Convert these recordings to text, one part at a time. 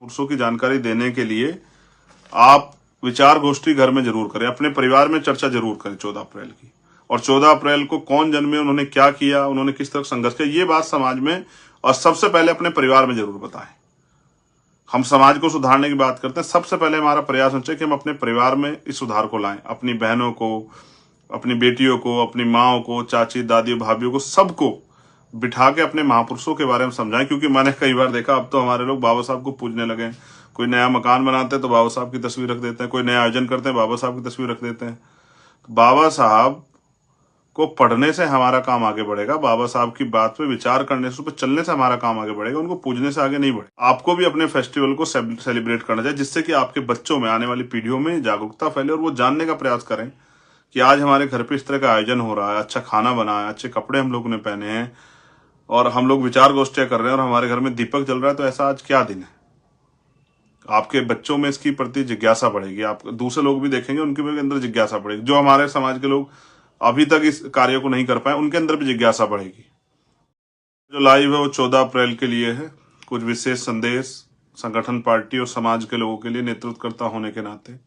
पुरुषों की जानकारी देने के लिए आप विचार गोष्ठी घर में जरूर करें, अपने परिवार में चर्चा जरूर करें 14 अप्रैल की। और 14 अप्रैल को कौन जन्मे, उन्होंने क्या किया, उन्होंने किस तरह संघर्ष किया, ये बात समाज में और सबसे पहले अपने परिवार में जरूर बताएं। हम समाज को सुधारने की बात करते हैं, सबसे पहले हमारा प्रयास होना चाहिए कि हम अपने परिवार में इस सुधार को लाएं। अपनी बहनों को, अपनी बेटियों को, अपनी माओ को, चाची दादी भाभीियों को, सबको बिठा के अपने महापुरुषों के बारे में समझाएं। क्योंकि मैंने कई बार देखा, अब तो हमारे लोग बाबा साहब को पूजने लगे। कोई नया मकान बनाते हैं तो बाबा साहब की तस्वीर रख देते हैं, कोई नया आयोजन करते हैं बाबा साहब की तस्वीर रख देते हैं। बाबा साहब को पढ़ने से हमारा काम आगे बढ़ेगा, बाबा साहब की बात पे विचार करने से, उस पर चलने से हमारा काम आगे बढ़ेगा, उनको पूजने से आगे नहीं बढ़े। आपको भी अपने फेस्टिवल को सेलिब्रेट करना चाहिए, जिससे कि आपके बच्चों में, आने वाली पीढ़ियों में जागरूकता फैले और वो जानने का प्रयास करें कि आज हमारे घर पे इस तरह का आयोजन हो रहा है, अच्छा खाना बना है, अच्छे कपड़े हम लोगों ने पहने हैं और हम लोग विचार गोष्ठियां कर रहे हैं और हमारे घर में दीपक जल रहा है, तो ऐसा आज क्या दिन है। आपके बच्चों में इसकी प्रति जिज्ञासा बढ़ेगी, आप दूसरे लोग भी देखेंगे, उनके भी अंदर जिज्ञासा बढ़ेगी। जो हमारे समाज के लोग अभी तक इस कार्य को नहीं कर पाए, उनके अंदर भी जिज्ञासा बढ़ेगी। जो लाइव है वो 14 अप्रैल के लिए है। कुछ विशेष संदेश संगठन, पार्टी और समाज के लोगों के लिए नेतृत्वकर्ता होने के नाते,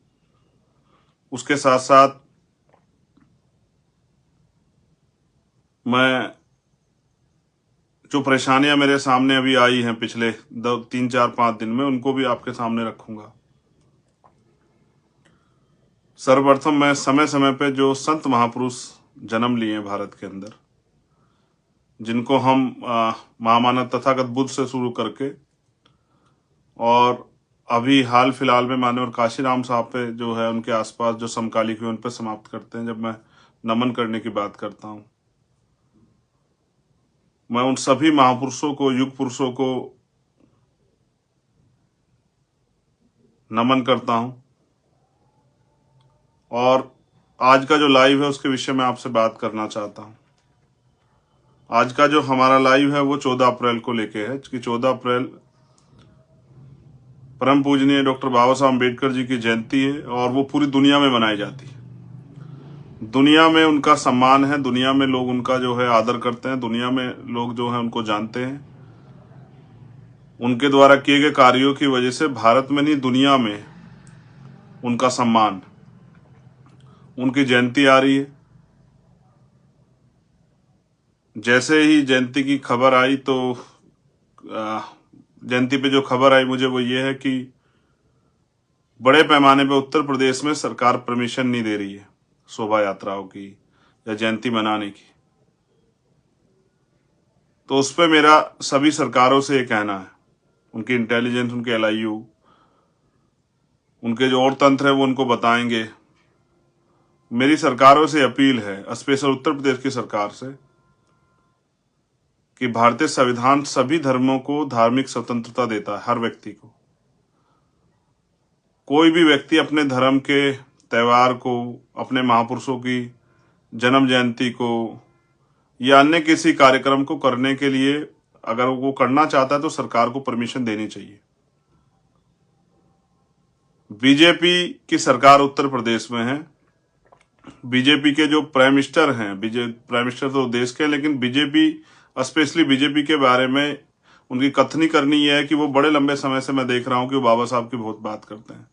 उसके साथ साथ मैं जो परेशानियां मेरे सामने अभी आई हैं पिछले 3, 4, 5 दिन में, उनको भी आपके सामने रखूंगा। सर्वप्रथम मैं समय समय पे जो संत महापुरुष जन्म लिए हैं भारत के अंदर, जिनको हम महामानव तथागत बुद्ध से शुरू करके और अभी हाल फिलहाल में माननीय काशीराम साहब पे जो है, उनके आसपास जो समकालिक हुए, उन पर समाप्त करते हैं। जब मैं नमन करने की बात करता हूं, मैं उन सभी महापुरुषों को, युग पुरुषों को नमन करता हूं। और आज का जो लाइव है उसके विषय में आपसे बात करना चाहता हूं। आज का जो हमारा लाइव है वो 14 अप्रैल को लेके है कि 14 अप्रैल परम पूजनीय डॉक्टर बाबा साहब अम्बेडकर जी की जयंती है और वो पूरी दुनिया में मनाई जाती है। दुनिया में उनका सम्मान है, दुनिया में लोग उनका जो है आदर करते हैं, दुनिया में लोग जो है उनको जानते हैं। उनके द्वारा किए गए कार्यों की वजह से भारत में नहीं, दुनिया में उनका सम्मान। उनकी जयंती आ रही है। जैसे ही जयंती की खबर आई, तो जयंती पे जो खबर आई मुझे, वो ये है कि बड़े पैमाने पे उत्तर प्रदेश में सरकार परमिशन नहीं दे रही है शोभा यात्राओं की या जयंती मनाने की। तो उस पर मेरा सभी सरकारों से ये कहना है, उनकी इंटेलिजेंस, उनके LIU, उनके जो और तंत्र है वो उनको बताएंगे। मेरी सरकारों से अपील है, स्पेशल उत्तर प्रदेश की सरकार से, कि भारतीय संविधान सभी धर्मों को धार्मिक स्वतंत्रता देता है, हर व्यक्ति को। कोई भी व्यक्ति अपने धर्म के त्यौहार को, अपने महापुरुषों की जन्म जयंती को या अन्य किसी कार्यक्रम को करने के लिए अगर वो करना चाहता है तो सरकार को परमिशन देनी चाहिए। बीजेपी की सरकार उत्तर प्रदेश में है। बीजेपी के जो प्राइम मिनिस्टर हैं, प्राइम मिनिस्टर तो देश के, लेकिन बीजेपी, स्पेशली बीजेपी के बारे में उनकी कथनी करनी यह है कि वो बड़े लंबे समय से मैं देख रहा हूं कि वो बाबा साहब की बहुत बात करते हैं,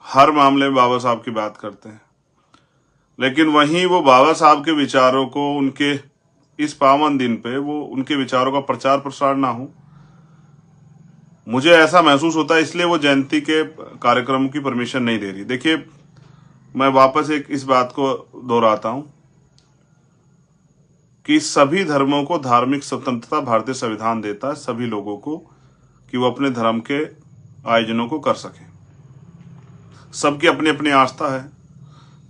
हर मामले में बाबा साहब की बात करते हैं। लेकिन वहीं वो बाबा साहब के विचारों को, उनके इस पावन दिन पे वो उनके विचारों का प्रचार प्रसार ना हो, मुझे ऐसा महसूस होता है। इसलिए वो जयंती के कार्यक्रम की परमिशन नहीं दे रही। देखिए, मैं वापस इस बात को दोहराता हूं कि सभी धर्मों को धार्मिक स्वतंत्रता भारतीय संविधान देता है, सभी लोगों को, कि वो अपने धर्म के आयोजनों को कर सकें। सबकी अपनी अपनी आस्था है।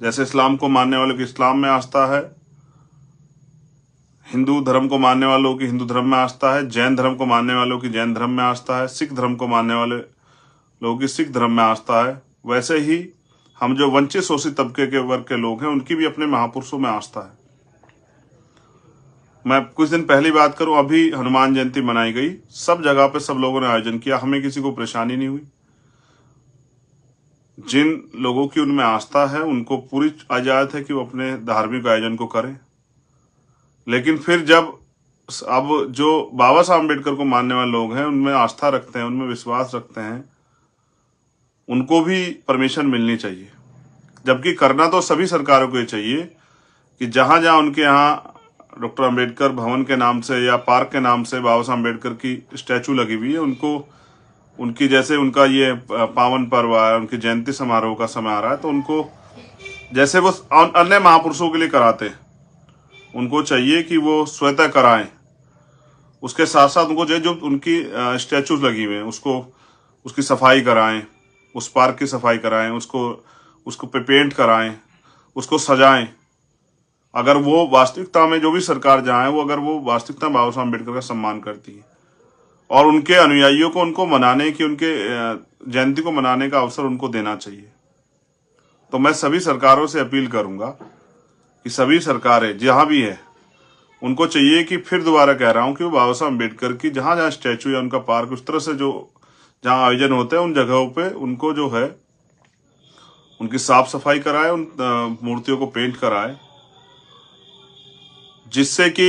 जैसे इस्लाम को मानने वालों की इस्लाम में आस्था है, हिंदू धर्म को मानने वालों की हिंदू धर्म में आस्था है, जैन धर्म को मानने वालों की जैन धर्म में आस्था है, सिख धर्म को मानने वाले लोगों की सिख धर्म में आस्था है। वैसे ही हम जो वंचित शोषित तबके के वर्ग के लोग हैं, उनकी भी अपने महापुरुषों में आस्था है। मैं कुछ दिन पहली बात करूं, अभी हनुमान जयंती मनाई गई, सब जगह पे सब लोगों ने आयोजन किया, हमें किसी को परेशानी नहीं हुई। जिन लोगों की उनमें आस्था है उनको पूरी इजाजत है कि वो अपने धार्मिक आयोजन को करें। लेकिन फिर जब अब जो बाबा साहब अम्बेडकर को मानने वाले लोग हैं, उनमें आस्था रखते हैं, उनमें विश्वास रखते हैं, उनको भी परमिशन मिलनी चाहिए। जबकि करना तो सभी सरकारों को ये चाहिए कि जहां जहां उनके यहाँ डॉक्टर अम्बेडकर भवन के नाम से या पार्क के नाम से बाबा साहब अम्बेडकर की स्टैचू लगी हुई है, उनको उनकी जैसे उनका ये पावन पर्व है, उनकी जयंती समारोह का समय आ रहा है, तो उनको जैसे वो अन्य महापुरुषों के लिए कराते हैं, उनको चाहिए कि वो स्वतः कराएं। उसके साथ साथ उनको जो उनकी स्टैचूज लगी हुई हैं उसको उसकी सफाई कराएं, उस पार्क की सफाई कराएं, उसको पेंट कराएं, उसको सजाएं। अगर वो वास्तविकता में, जो भी सरकार जहाँ है, वो अगर वो वास्तविकता में बाबा साहब अम्बेडकर का सम्मान करती है और उनके अनुयायियों को उनको मनाने की, उनके जयंती को मनाने का अवसर उनको देना चाहिए। तो मैं सभी सरकारों से अपील करूंगा कि सभी सरकारें जहां भी है, उनको चाहिए कि, फिर दोबारा कह रहा हूं, कि वो बाबा साहब अम्बेडकर की जहां जहां स्टैचू या उनका पार्क उस तरह से जो जहां आयोजन होते हैं, उन जगहों पे उनको जो है उनकी साफ सफाई कराए, उन मूर्तियों को पेंट कराए, जिससे कि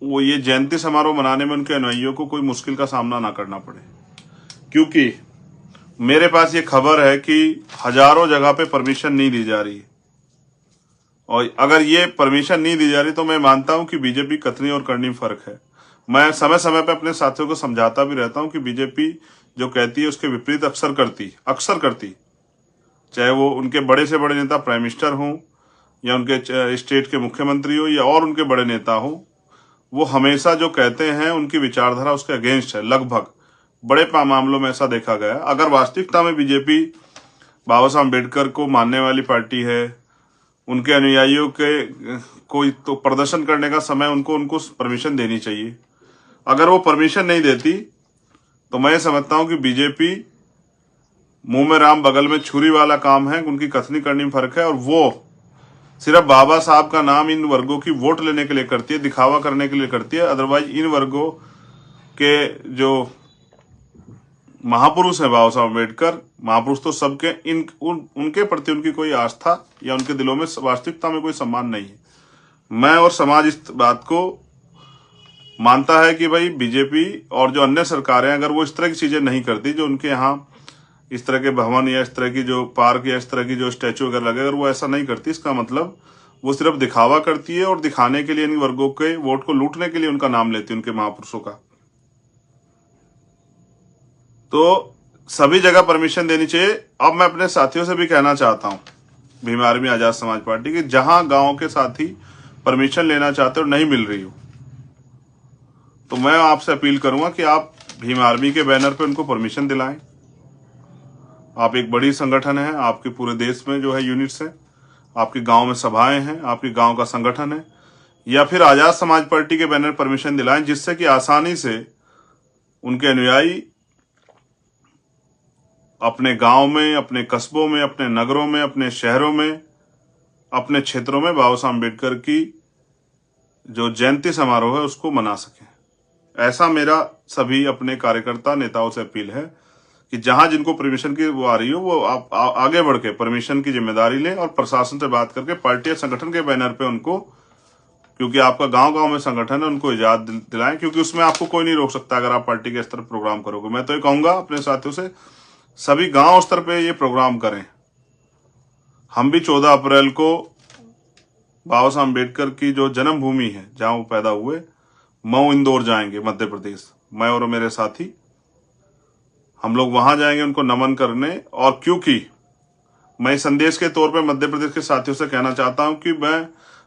वो ये जयंती समारोह मनाने में उनके अनुयायियों को कोई मुश्किल का सामना ना करना पड़े। क्योंकि मेरे पास ये खबर है कि हजारों जगह पे परमिशन नहीं दी जा रही है, और अगर ये परमिशन नहीं दी जा रही तो मैं मानता हूं कि बीजेपी कथनी और करनी में फर्क है। मैं समय समय पे अपने साथियों को समझाता भी रहता हूं कि बीजेपी जो कहती है उसके विपरीत अक्सर करती, चाहे वो उनके बड़े से बड़े नेता प्राइम मिनिस्टर हों या उनके स्टेट के मुख्यमंत्री हो या और उनके बड़े नेता हो, वो हमेशा जो कहते हैं उनकी विचारधारा उसके अगेंस्ट है। लगभग बड़े मामलों में ऐसा देखा गया। अगर वास्तविकता में बीजेपी बाबा साहब अम्बेडकर को मानने वाली पार्टी है, उनके अनुयायियों के कोई तो प्रदर्शन करने का समय उनको परमिशन देनी चाहिए। अगर वो परमिशन नहीं देती तो मैं समझता हूं कि बीजेपी मुंह में राम बगल में छुरी वाला काम है, उनकी कथनी करनी में फर्क है, और वो सिर्फ बाबा साहब का नाम इन वर्गों की वोट लेने के लिए करती है, दिखावा करने के लिए करती है। अदरवाइज इन वर्गों के जो महापुरुष है बाबा साहब अम्बेडकर, महापुरुष तो सबके, उनके प्रति उनकी कोई आस्था या उनके दिलों में वास्तविकता में कोई सम्मान नहीं है। मैं और समाज इस बात को मानता है कि भाई बीजेपी और जो अन्य सरकारें, अगर वो इस तरह की चीजें नहीं करती, जो उनके यहाँ इस तरह के भवन या इस तरह की जो पार्क या इस तरह की जो स्टैचू वगैरह लगे, अगर वो ऐसा नहीं करती, इसका मतलब वो सिर्फ दिखावा करती है और दिखाने के लिए इन वर्गों के वोट को लूटने के लिए उनका नाम लेती है, उनके महापुरुषों का। तो सभी जगह परमिशन देनी चाहिए। अब मैं अपने साथियों से भी कहना चाहता हूं, भीम आर्मी आजाद समाज पार्टी की, जहां गांव के साथी परमिशन लेना चाहते हो नहीं मिल रही हो, तो मैं आपसे अपील करूंगा कि आप भीम आर्मी के बैनर पे उनको परमिशन दिलाएं। आप एक बड़ी संगठन है, आपके पूरे देश में जो है यूनिट्स है, आपके गांव में सभाएं हैं, आपके गांव का संगठन है, या फिर आजाद समाज पार्टी के बैनर परमिशन दिलाएं, जिससे कि आसानी से उनके अनुयायी अपने गांव में, अपने कस्बों में, अपने नगरों में, अपने शहरों में, अपने क्षेत्रों में बाबा साहब अम्बेडकर की जो जयंती समारोह है उसको मना सकें। ऐसा मेरा सभी अपने कार्यकर्ता नेताओं से अपील है कि जहां जिनको परमिशन की वो आ रही हो, वो आप आगे बढ़ के परमिशन की जिम्मेदारी लें और प्रशासन से बात करके पार्टी या संगठन के बैनर पे उनको, क्योंकि आपका गांव-गांव में संगठन है, उनको इजाजत दिलाएं, क्योंकि उसमें आपको कोई नहीं रोक सकता अगर आप पार्टी के स्तर पर प्रोग्राम करोगे। मैं तो ये कहूंगा अपने साथियों से, सभी गांव स्तर पे ये प्रोग्राम करें। हम भी 14 अप्रैल को बाबा साहब अम्बेडकर की जो जन्मभूमि है, जहां वो पैदा हुए, मऊ इंदौर जाएंगे, मध्य प्रदेश। मैं और मेरे साथी हम लोग वहां जाएंगे उनको नमन करने। और क्योंकि मैं संदेश के तौर पे मध्य प्रदेश के साथियों से कहना चाहता हूं कि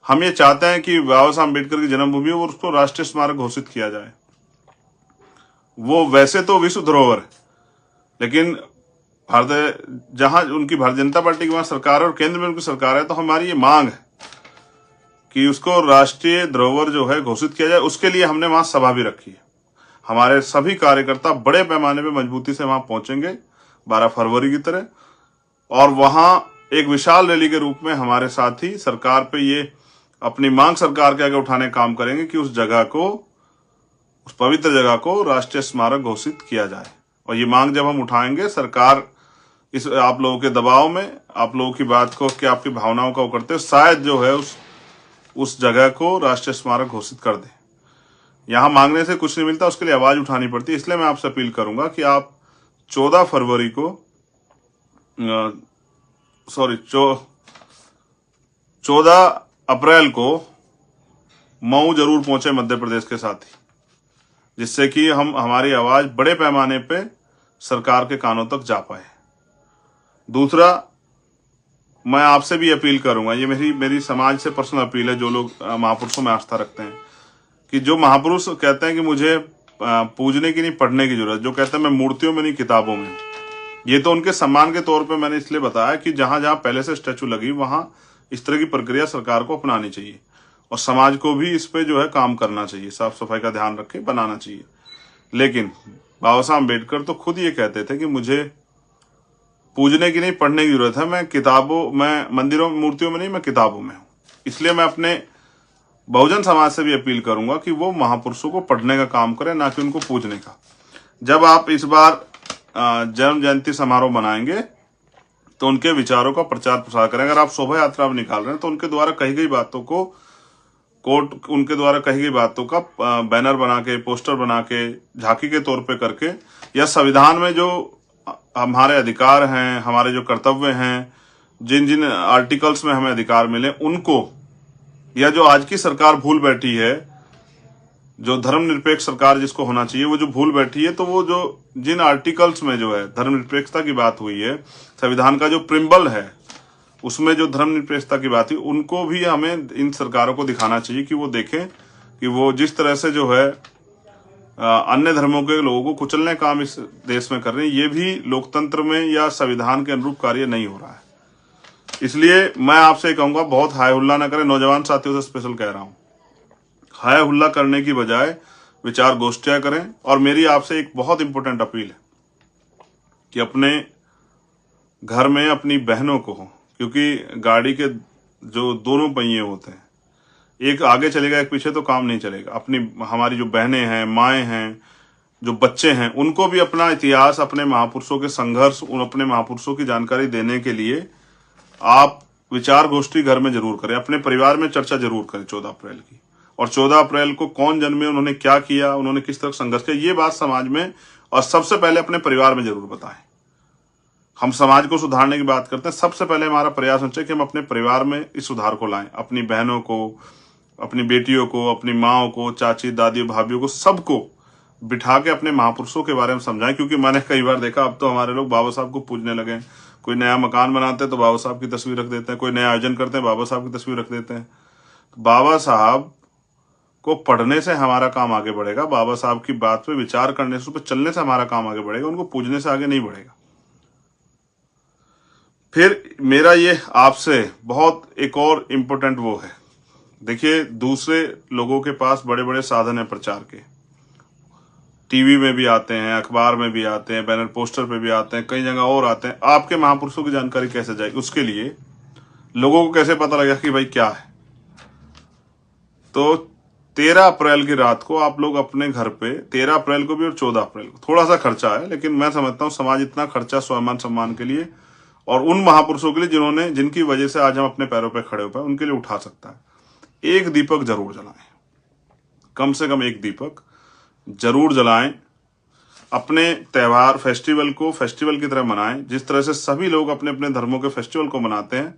हम ये चाहते हैं कि बाबा साहब अम्बेडकर की जन्मभूमि और उसको राष्ट्रीय स्मारक घोषित किया जाए। वो वैसे तो विश्व धरोहर है, लेकिन जहां उनकी भारतीय जनता पार्टी की वहां सरकार है और केंद्र में उनकी सरकार है, तो हमारी ये मांग है कि उसको राष्ट्रीय धरोहर जो है घोषित किया जाए। उसके लिए हमने वहां सभा भी रखी है। हमारे सभी कार्यकर्ता बड़े पैमाने पे मजबूती से वहां पहुंचेंगे 12 फरवरी की तरह, और वहां एक विशाल रैली के रूप में हमारे साथी सरकार पे ये अपनी मांग सरकार के आगे उठाने काम करेंगे कि उस जगह को, उस पवित्र जगह को राष्ट्रीय स्मारक घोषित किया जाए। और ये मांग जब हम उठाएंगे, सरकार इस आप लोगों के दबाव में, आप लोगों की बात को, कि आपकी भावनाओं का वो करते हुए शायद जो है उस जगह को राष्ट्रीय स्मारक घोषित कर दे। यहां मांगने से कुछ नहीं मिलता, उसके लिए आवाज उठानी पड़ती है। इसलिए मैं आपसे अपील करूंगा कि आप 14 फरवरी को सॉरी 14 अप्रैल को मऊ जरूर पहुंचे मध्य प्रदेश के साथी, जिससे कि हम हमारी आवाज बड़े पैमाने पे सरकार के कानों तक जा पाए। दूसरा, मैं आपसे भी अपील करूंगा, ये मेरी समाज से पर्सनल अपील है, जो लोग महापुरुषों में आस्था रखते हैं, कि जो महापुरुष कहते हैं कि मुझे पूजने की नहीं पढ़ने की जरूरत, जो कहते हैं मैं मूर्तियों में नहीं किताबों में, ये तो उनके सम्मान के तौर पे मैंने इसलिए बताया कि जहां जहां पहले से स्टैचू लगी वहां इस तरह की प्रक्रिया सरकार को अपनानी चाहिए और समाज को भी इस पे जो है काम करना चाहिए, साफ सफाई का ध्यान रख के बनाना चाहिए। लेकिन बाबा साहब अम्बेडकर तो खुद ये कहते थे कि मुझे पूजने की नहीं पढ़ने की जरूरत है, मैं मंदिरों मूर्तियों में नहीं, मैं किताबों में हूं। इसलिए मैं अपने बहुजन समाज से भी अपील करूंगा कि वो महापुरुषों को पढ़ने का काम करें, ना कि उनको पूजने का। जब आप इस बार जन्म जयंती समारोह मनाएंगे तो उनके विचारों का प्रचार प्रसार करें। अगर आप शोभा यात्रा निकाल रहे हैं तो उनके द्वारा कही गई बातों को उनके द्वारा कही गई बातों का बैनर बना के, पोस्टर बना के, झांकी के तौर पे करके, या संविधान में जो हमारे अधिकार हैं, हमारे जो कर्तव्य हैं, जिन जिन आर्टिकल्स में हमें अधिकार मिले उनको, या जो आज की सरकार भूल बैठी है, जो धर्मनिरपेक्ष सरकार जिसको होना चाहिए, वो जो भूल बैठी है, तो वो जो जिन आर्टिकल्स में जो है धर्मनिरपेक्षता की बात हुई है, संविधान का जो प्रिम्बल है उसमें जो धर्मनिरपेक्षता की बात हुई, उनको भी हमें इन सरकारों को दिखाना चाहिए कि वो देखें कि वो जिस तरह से जो है अन्य धर्मों के लोगों को कुचलने का काम इस देश में कर रहे हैं, ये भी लोकतंत्र में या संविधान के अनुरूप कार्य नहीं हो रहा है। इसलिए मैं आपसे कहूंगा, बहुत हाय हुल्ला ना करें। नौजवान साथियों से स्पेशल कह रहा हूं, हाय हुल्ला करने की बजाय विचार गोष्ठियां करें। और मेरी आपसे एक बहुत इंपॉर्टेंट अपील है कि अपने घर में अपनी बहनों को, क्योंकि गाड़ी के जो दोनों पहिए होते हैं, एक आगे चलेगा एक पीछे, तो काम नहीं चलेगा। हमारी जो बहनें हैं, माएँ हैं, जो बच्चे हैं, उनको भी अपना इतिहास, अपने महापुरुषों के संघर्ष, अपने महापुरुषों की जानकारी देने के लिए आप विचार गोष्ठी घर में जरूर करें, अपने परिवार में चर्चा जरूर करें 14 अप्रैल की। और 14 अप्रैल को कौन जन्मे, उन्होंने क्या किया, उन्होंने किस तरह संघर्ष किया, ये बात समाज में और सबसे पहले अपने परिवार में जरूर बताएं। हम समाज को सुधारने की बात करते हैं, सबसे पहले हमारा प्रयास होना चाहिए कि हम अपने परिवार में इस सुधार को लाएं। अपनी बहनों को, अपनी बेटियों को, अपनी माओ को, चाची, दादी, भाभीियों को, सबको बिठा के अपने महापुरुषों के बारे में समझाएं। क्योंकि मैंने कई बार देखा, अब तो हमारे लोग बाबा साहब को पूजने लगे। कोई नया मकान बनाते हैं तो बाबा साहब की तस्वीर रख देते हैं, कोई नया आयोजन करते हैं बाबा साहब की तस्वीर रख देते हैं। बाबा साहब को पढ़ने से हमारा काम आगे बढ़ेगा, बाबा साहब की बात पे विचार करने से, उस पर चलने से हमारा काम आगे बढ़ेगा, उनको पूजने से आगे नहीं बढ़ेगा। फिर मेरा ये आपसे बहुत एक और इम्पोर्टेंट वो है, देखिए दूसरे लोगों के पास बड़े बड़े साधन है प्रचार के, टीवी में भी आते हैं, अखबार में भी आते हैं, बैनर पोस्टर पे भी आते हैं, कई जगह और आते हैं। आपके महापुरुषों की जानकारी कैसे जाएगी? उसके लिए लोगों को कैसे पता लगेगा कि भाई क्या है? तो 13 अप्रैल की रात को आप लोग अपने घर पे, 13 अप्रैल को भी और 14 अप्रैल को, थोड़ा सा खर्चा है, लेकिन मैं समझता हूँ समाज इतना खर्चा स्वाभिमान सम्मान के लिए और उन महापुरुषों के लिए जिनकी वजह से आज हम अपने पैरों पर खड़े हो पाए, उनके लिए उठा सकता है। एक दीपक जरूर जलाएं, कम से कम एक दीपक जरूर जलाएं। अपने त्योहार, फेस्टिवल को फेस्टिवल की तरह मनाएं। जिस तरह से सभी लोग अपने अपने धर्मों के फेस्टिवल को मनाते हैं,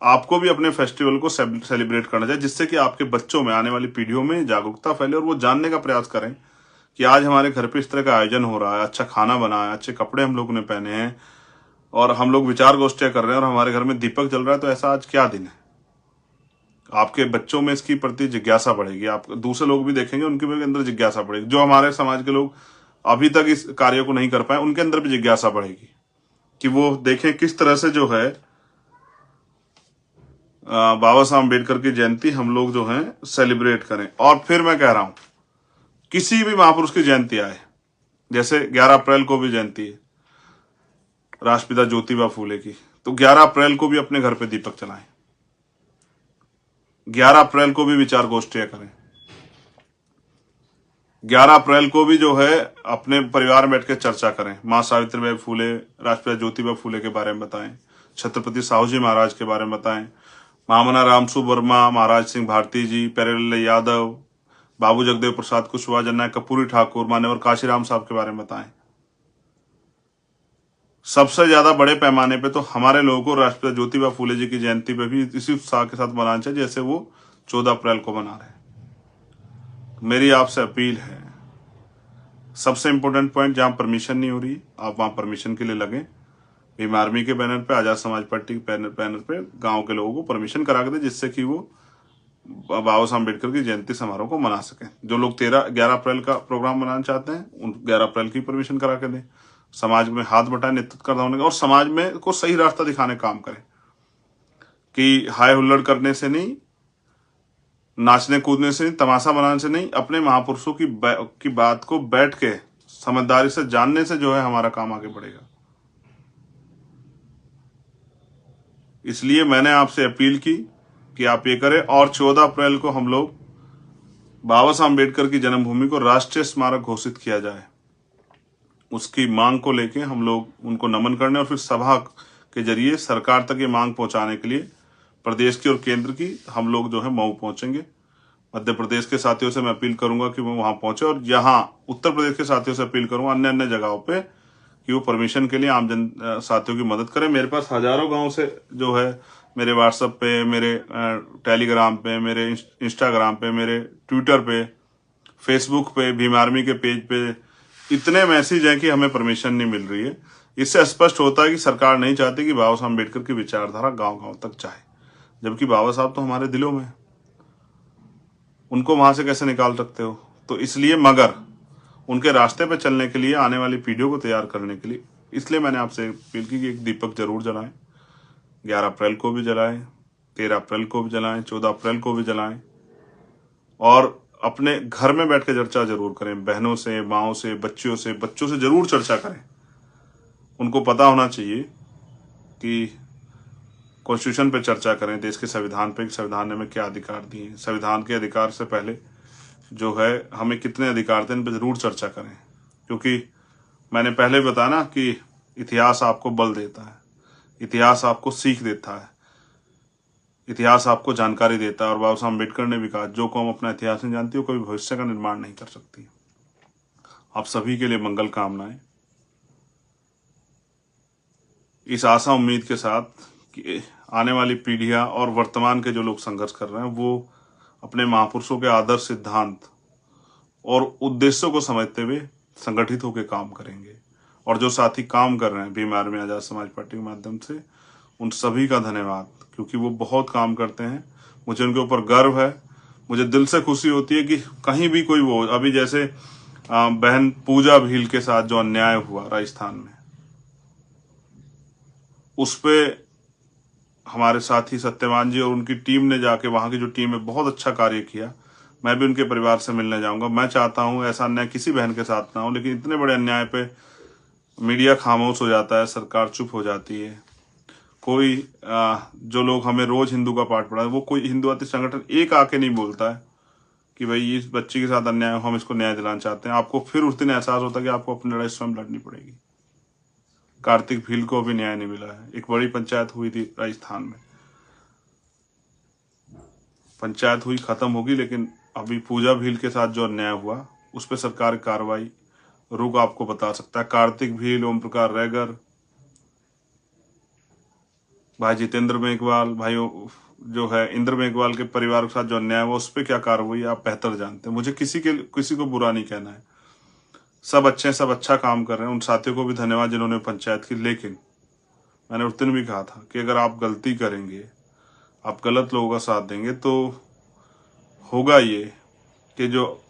आपको भी अपने फेस्टिवल को सेलिब्रेट करना चाहिए, जिससे कि आपके बच्चों में, आने वाली पीढ़ियों में जागरूकता फैले और वो जानने का प्रयास करें कि आज हमारे घर पे इस तरह का आयोजन हो रहा है, अच्छा खाना बना है, अच्छे कपड़े हम लोगों ने पहने हैं और हम लोग विचार गोष्ठियां कर रहे हैं और हमारे घर में दीपक जल रहा है, तो ऐसा आज क्या दिन है? आपके बच्चों में इसकी प्रति जिज्ञासा बढ़ेगी, आप दूसरे लोग भी देखेंगे, उनके भी अंदर जिज्ञासा बढ़ेगी। जो हमारे समाज के लोग अभी तक इस कार्य को नहीं कर पाए, उनके अंदर भी जिज्ञासा बढ़ेगी कि वो देखें किस तरह से जो है बाबा साहब अम्बेडकर की जयंती हम लोग जो है सेलिब्रेट करें। और फिर मैं कह रहा हूं, किसी भी महापुरुष की जयंती आए, जैसे 11 अप्रैल को भी जयंती है राष्ट्रपिता ज्योतिबा फूले की, तो 11 अप्रैल को भी अपने घर पे दीपक जलाएं, 11 अप्रैल को भी विचार गोष्ठियां करें, 11 अप्रैल को भी जो है अपने परिवार में बैठ के चर्चा करें। माँ सावित्रीबाई फूले, राष्ट्रपिता ज्योतिबा फूले के बारे में बताएं, छत्रपति साहू जी महाराज के बारे में बताएं, महामना रामसु वर्मा, महाराज सिंह भारती जी, प्यारेलाल यादव, बाबू जगदेव प्रसाद कुशवाहा, जननायक कपूरी ठाकुर, मान्यवर काशीराम साहब के बारे में बताएं। सबसे ज्यादा बड़े पैमाने पे तो हमारे लोगों को राष्ट्रपिता ज्योतिबा फूले जी की जयंती पे भी इसी उत्साह के साथ मनाना चाहिए जैसे वो 14 अप्रैल को मना रहे हैं। मेरी आपसे अपील है, सबसे इंपॉर्टेंट पॉइंट, जहां परमिशन नहीं हो रही आप वहां परमिशन के लिए लगें। भीम आर्मी के बैनर पे, आजाद समाज पार्टी के बैनर पे गांव के लोगों को परमिशन करा के दे, जिससे कि वो बाबा साहब अम्बेडकर की जयंती समारोह को मना सकें। जो लोग 11 अप्रैल का प्रोग्राम मनाना चाहते हैं उन 11 अप्रैल की परमिशन करा के दें। समाज में हाथ बटाए, नेतृत्व करना होने का, और समाज में को सही रास्ता दिखाने का काम करें कि हाय हुल्लड़ करने से नहीं, नाचने कूदने से नहीं, तमाशा बनाने से नहीं, अपने महापुरुषों की बात को बैठ के समझदारी से जानने से जो है हमारा काम आगे बढ़ेगा। इसलिए मैंने आपसे अपील की कि आप ये करें और 14 अप्रैल को हम लोग बाबा साहब अम्बेडकर की जन्मभूमि को राष्ट्रीय स्मारक घोषित किया जाए। उसकी मांग को लेके हम लोग उनको नमन करने और फिर सभा के जरिए सरकार तक ये मांग पहुंचाने के लिए प्रदेश की और केंद्र की हम लोग जो है मऊ पहुंचेंगे। मध्य प्रदेश के साथियों से मैं अपील करूंगा कि वो वहां पहुंचे, और यहाँ उत्तर प्रदेश के साथियों से अपील करूंगा अन्य अन्य जगहों पे कि वो परमिशन के लिए आम जन साथियों की मदद करें। मेरे पास हजारों गांव से जो है मेरे व्हाट्सएप पे, मेरे टेलीग्राम पे, मेरे इंस्टाग्राम पे, मेरे ट्विटर पे, फेसबुक पे, भीम आर्मी के पेज पे इतने मैसेज हैं कि हमें परमिशन नहीं मिल रही है। इससे स्पष्ट होता है कि सरकार नहीं चाहती कि बाबा साहब अम्बेडकर की विचारधारा गांव गांव तक जाए, जबकि बाबा साहब तो हमारे दिलों में, उनको वहां से कैसे निकाल सकते हो? तो इसलिए, मगर उनके रास्ते पे चलने के लिए, आने वाली पीढ़ियों को तैयार करने के लिए, इसलिए मैंने आपसे अपील की कि एक दीपक जरूर जलाएं। 11 अप्रैल को भी जलाएं, 13 अप्रैल को भी जलाएं, 14 अप्रैल को भी जलाएं, और अपने घर में बैठ के चर्चा जरूर करें। बहनों से, माओं से, बच्चों से जरूर चर्चा करें। उनको पता होना चाहिए कि कॉन्स्टिट्यूशन पे चर्चा करें, देश के संविधान पे, संविधान ने हमें क्या अधिकार दिए, संविधान के अधिकार से पहले जो है हमें कितने अधिकार थे, इन पर जरूर चर्चा करें। क्योंकि मैंने पहले बताया ना कि इतिहास आपको बल देता है, इतिहास आपको सीख देता है, इतिहास आपको जानकारी देता है। और बाबा साहब अम्बेडकर ने भी कहा, जो कौम अपना इतिहास नहीं जानती वो कभी भविष्य का निर्माण नहीं कर सकती। आप सभी के लिए मंगल कामनाएं, इस आशा उम्मीद के साथ कि आने वाली पीढ़ियां और वर्तमान के जो लोग संघर्ष कर रहे हैं वो अपने महापुरुषों के आदर्श, सिद्धांत और उद्देश्यों को समझते हुए संगठित होकर काम करेंगे। और जो साथी काम कर रहे हैं भीम आर्मी, आजाद समाज पार्टी के माध्यम से, उन सभी का धन्यवाद, क्योंकि वो बहुत काम करते हैं। मुझे उनके ऊपर गर्व है। मुझे दिल से खुशी होती है कि कहीं भी कोई वो, अभी जैसे बहन पूजा भील के साथ जो अन्याय हुआ राजस्थान में, उस पे हमारे साथी सत्यवान जी और उनकी टीम ने जाके, वहां की जो टीम है, बहुत अच्छा कार्य किया। मैं भी उनके परिवार से मिलने जाऊंगा। मैं चाहता हूं ऐसा अन्याय किसी बहन के साथ ना हो, लेकिन इतने बड़े अन्याय पे मीडिया खामोश हो जाता है, सरकार चुप हो जाती है। कोई जो लोग हमें रोज हिंदू का पाठ पढ़ा है, वो कोई हिंदुत्व संगठन एक आके नहीं बोलता है कि भाई इस बच्ची के साथ अन्याय हो, हम इसको न्याय दिलाना चाहते हैं। आपको फिर उस दिन एहसास होता है कि आपको अपनी लड़ाई स्वयं लड़नी पड़ेगी। कार्तिक भील को भी न्याय नहीं मिला है। एक बड़ी पंचायत हुई थी राजस्थान में, पंचायत हुई, खत्म होगी, लेकिन अभी पूजा भील के साथ जो अन्याय हुआ उस पर सरकार कार्रवाई रुक आपको बता सकता है। कार्तिक भील, ओम प्रकाश रैगर, भाई जितेंद्र मेघवाल, भाई जो है इंद्र मेघवाल के परिवार के साथ जो अन्याय हुआ उस पर क्या कार्रवाई आप बेहतर जानते हैं। मुझे किसी को बुरा नहीं कहना है। सब अच्छे हैं, सब अच्छा काम कर रहे हैं। उन साथियों को भी धन्यवाद जिन्होंने पंचायत की। लेकिन मैंने उस दिन भी कहा था कि अगर आप गलती करेंगे, आप गलत लोगों का साथ देंगे, तो होगा ये कि जो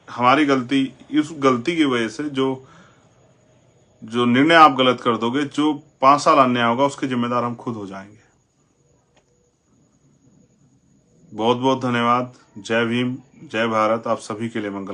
हमारी गलती, इस गलती की वजह से जो निर्णय आप गलत कर दोगे, जो 5 साल अन्याय होगा उसके जिम्मेदार हम खुद हो जाएंगे। बहुत बहुत धन्यवाद। जय भीम, जय भारत। आप सभी के लिए मंगल।